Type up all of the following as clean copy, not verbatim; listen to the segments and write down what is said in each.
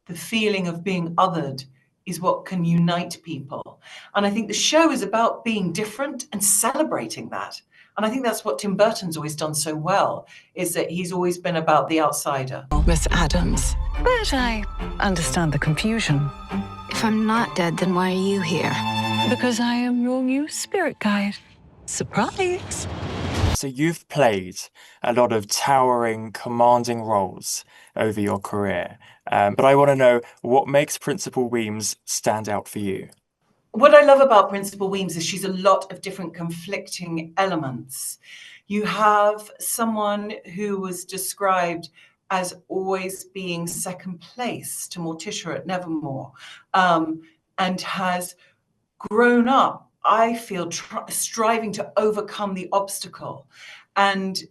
the feeling of being othered is what can unite people. And I think the show is about being different and celebrating that. And I think that's what Tim Burton's always done so well, is that he's always been about the outsider. Miss Adams, but I understand the confusion. If I'm not dead, then why are you here? Because I am your new spirit guide. Surprise! So you've played a lot of towering, commanding roles over your career. But I want to know, what makes Principal Weems stand out for you? What I love about Principal Weems is she's a lot of different conflicting elements. You have someone who was described as always being second place to Morticia at Nevermore, and has grown up, I feel, striving to overcome the obstacle. And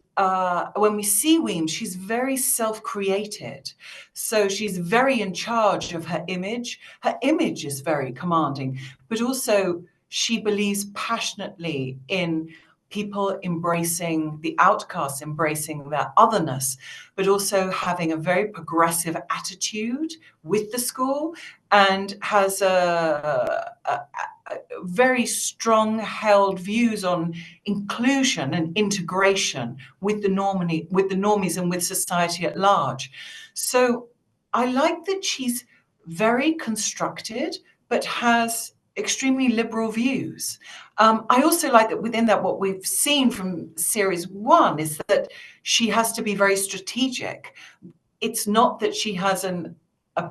when we see Weems, she's very self-created. So she's very in charge of her image. Her image is very commanding, but also she believes passionately in people embracing the outcasts, embracing their otherness, but also having a very progressive attitude with the school, and has a very strong held views on inclusion and integration with the normies and with society at large. So I like that she's very constructed, but has extremely liberal views. I also like that within that, what we've seen from series 1 is that she has to be very strategic. It's not that she has a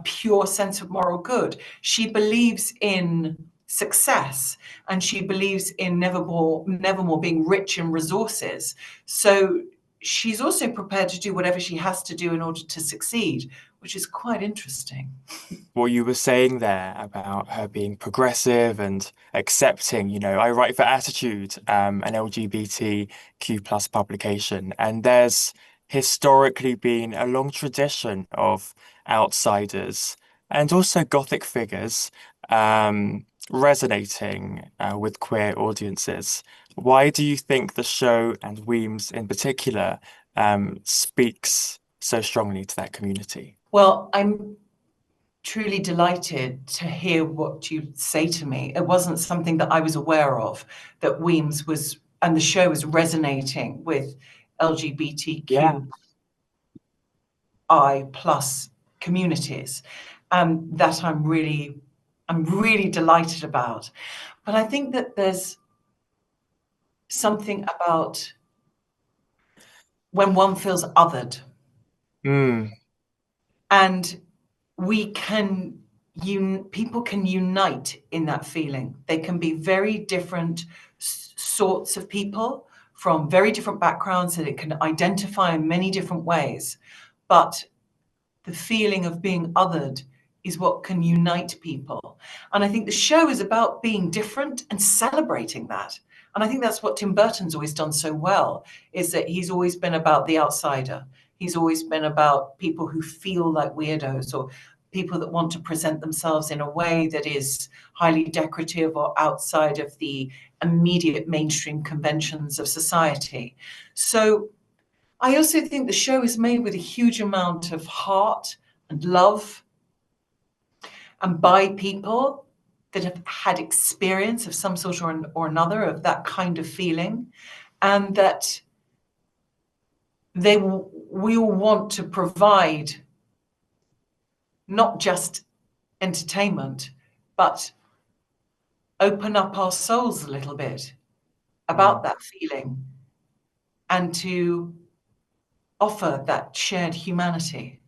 pure sense of moral good. She believes in success, and she believes in nevermore being rich in resources. So she's also prepared to do whatever she has to do in order to succeed, which is quite interesting. What you were saying there about her being progressive and accepting, I write for Attitude, an LGBTQ plus publication, and there's historically been a long tradition of outsiders and also Gothic figures resonating with queer audiences. Why do you think the show, and Weems in particular, speaks so strongly to that community? Well, I'm truly delighted to hear what you say to me. It wasn't something that I was aware of, that Weems was, and the show was resonating with LGBTQI plus communities. That I'm really delighted about. But I think that there's something about when one feels othered. And people can unite in that feeling. They can be very different sorts of people from very different backgrounds, and it can identify in many different ways. But the feeling of being othered is what can unite people. And I think the show is about being different and celebrating that. And I think that's what Tim Burton's always done so well, is that he's always been about the outsider. He's always been about people who feel like weirdos, or people that want to present themselves in a way that is highly decorative or outside of the immediate mainstream conventions of society. So I also think the show is made with a huge amount of heart and love, and by people that have had experience of some sort or another of that kind of feeling, and that we all want to provide not just entertainment, but open up our souls a little bit about that feeling, and to offer that shared humanity.